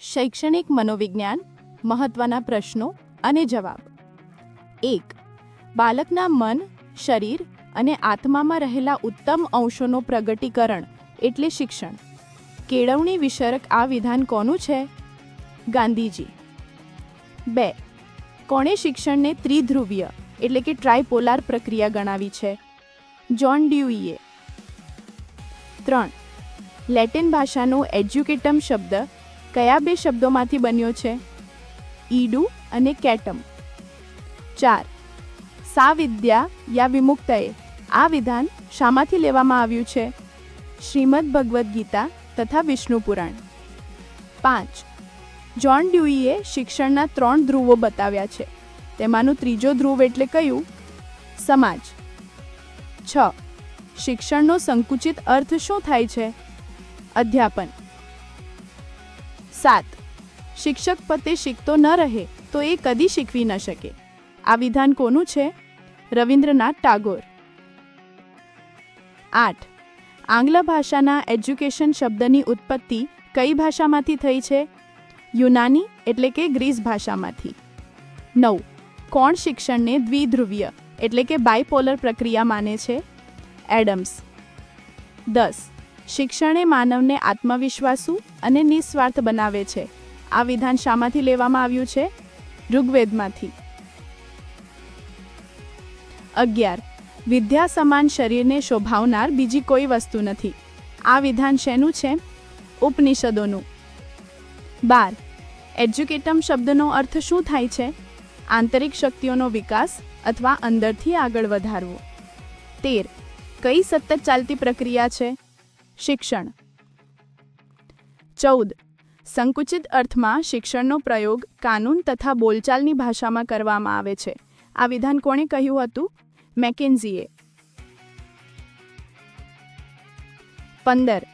શૈક્ષણિક મનોવિજ્ઞાન મહત્વના પ્રશ્નો અને જવાબ. 1. બાળકના મન, શરીર અને આત્મામાં રહેલા ઉત્તમ અંશોનો પ્રગટીકરણ એટલે શિક્ષણ. કેળવણી વિષયક આ વિધાન કોનું છે? ગાંધીજી. 2. કોણે શિક્ષણને ત્રિધ્રુવીય એટલે કે ટ્રાયપોલાર પ્રક્રિયા ગણાવી છે? જ્હોન ડ્યુઈએ. 3. લેટિન ભાષાનો એજ્યુકેટમ શબ્દ કયા બે શબ્દોમાંથી બન્યો છે? ઈડુ અને કેટમ. 4. સા વિદ્યા યા વિમુક્તએ આ વિધાન શામાંથી લેવામાં આવ્યું છે? શ્રીમદ ભગવદ્ ગીતા તથા વિષ્ણુ પુરાણ. 5. જ્હોન ડ્યુઈએ શિક્ષણના 3 ધ્રુવો બતાવ્યા છે. તેમાંનું ત્રીજો ધ્રુવ એટલે કયું? સમાજ. 6. શિક્ષણનો સંકુચિત અર્થ શું થાય છે? અધ્યાપન. 7. શિક્ષક પતે શીખતો ન રહે તો એ કદી શીખવી ન શકે. આ વિધાન કોનું છે? રવિન્દ્રનાથ ટાગોર. 8. આંગ્લ ભાષાના એજ્યુકેશન શબ્દની ઉત્પત્તિ કઈ ભાષામાંથી થઈ છે? યુનાની એટલે કે ગ્રીસ ભાષામાંથી. 9. કોણ શિક્ષણને દ્વિધ્રુવીય એટલે કે બાયપોલર પ્રક્રિયા માને છે? એડમ્સ. 10. શિક્ષણે માનવને આત્મવિશ્વાસુ અને નિસ્વાર્થ બનાવે છે. આ વિધાન શામાંથી લેવામાં આવ્યું છે? ઋગ્વેદમાંથી. 11. વિદ્યા સમાન શરીરને શોભાવનાર બીજી કોઈ વસ્તુ નથી. આ વિધાન શેનું છે? ઉપનિષદોનું. 12. એજ્યુકેટમ શબ્દનો અર્થ શું થાય છે? આંતરિક શક્તિઓનો વિકાસ અથવા અંદરથી આગળ વધારવો. 13. કઈ સતત ચાલતી પ્રક્રિયા છે? શિક્ષણ. 14. સંકુચિત અર્થમાં શિક્ષણનો પ્રયોગ કાનૂન તથા બોલચાલની ભાષામાં કરવામાં આવે છે. આ વિધાન કોણે કહ્યું હતું? મેકેન્ઝીએ. 15.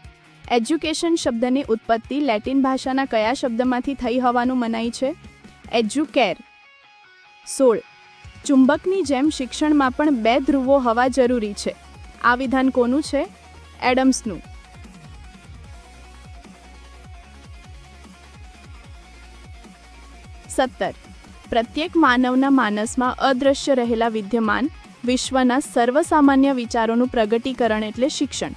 એજ્યુકેશન શબ્દની ઉત્પત્તિ લેટિન ભાષાના કયા શબ્દમાંથી થઈ હોવાનું મનાય છે? એજ્યુકેર. 16. ચુંબકની જેમ શિક્ષણમાં પણ 2 ધ્રુવો હોવા જરૂરી છે. આ વિધાન કોનું છે? એડમ્સનું. 17. પ્રત્યેક માનવના માનસમાં અદૃશ્ય રહેલા વિદ્યમાન વિશ્વના સર્વસામાન્ય વિચારોનું પ્રગટીકરણ એટલે શિક્ષણ.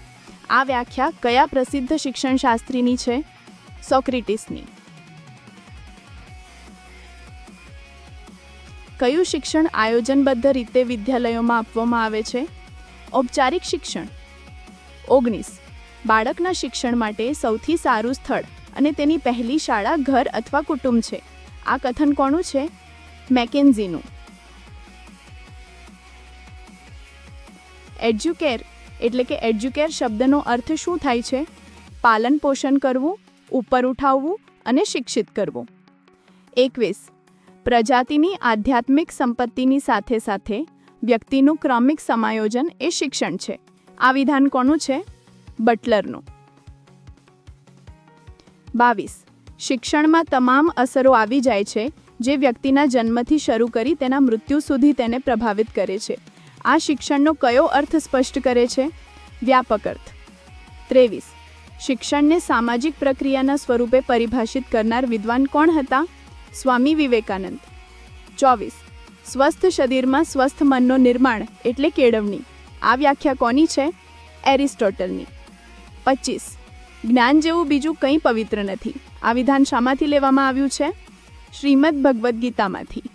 આ વ્યાખ્યા કયા પ્રસિદ્ધ શિક્ષણશાસ્ત્રીની છે? સોક્રેટિસની. કયું શિક્ષણ આયોજનબદ્ધ રીતે વિદ્યાલયોમાં આપવામાં આવે છે? ઔપચારિક શિક્ષણ. 19. બાળકના શિક્ષણ માટે સૌથી સારું સ્થળ અને તેની પહેલી શાળા ઘર અથવા કુટુંબ છે. આ કથન કોનું છે? મેકેન્ઝીનું. એજ્યુકેર એટલે કે એજ્યુકેર શબ્દનો અર્થ શું થાય છે? પાલન પોષણ કરવું, ઉપર ઉઠાવવું અને શિક્ષિત કરવું. 21. પ્રજાતિની આધ્યાત્મિક સંપત્તિની સાથે સાથે વ્યક્તિનું ક્રમિક સમાયોજન એ શિક્ષણ છે. આ વિધાન કોનું છે? બટલરનું. 22. શિક્ષણમાં તમામ અસરો આવી જાય છે જે વ્યક્તિના જન્મથી શરૂ કરી તેના મૃત્યુ સુધી તેને પ્રભાવિત કરે છે. આ શિક્ષણનો કયો અર્થ સ્પષ્ટ કરે છે? વ્યાપક અર્થ. 23. શિક્ષણને સામાજિક પ્રક્રિયાના સ્વરૂપે પરિભાષિત કરનાર વિદ્વાન કોણ હતા? સ્વામી વિવેકાનંદ. 24. સ્વસ્થ શરીરમાં સ્વસ્થ મનનો નિર્માણ એટલે કેળવણી. આ વ્યાખ્યા કોની છે? એરિસ્ટોટલની. 25. જ્ઞાન જેવું બીજું કંઈ પવિત્ર નથી. આ વિધાન શામાંથી લેવામાં આવ્યું છે? શ્રીમદ ભગવદ્ ગીતામાંથી.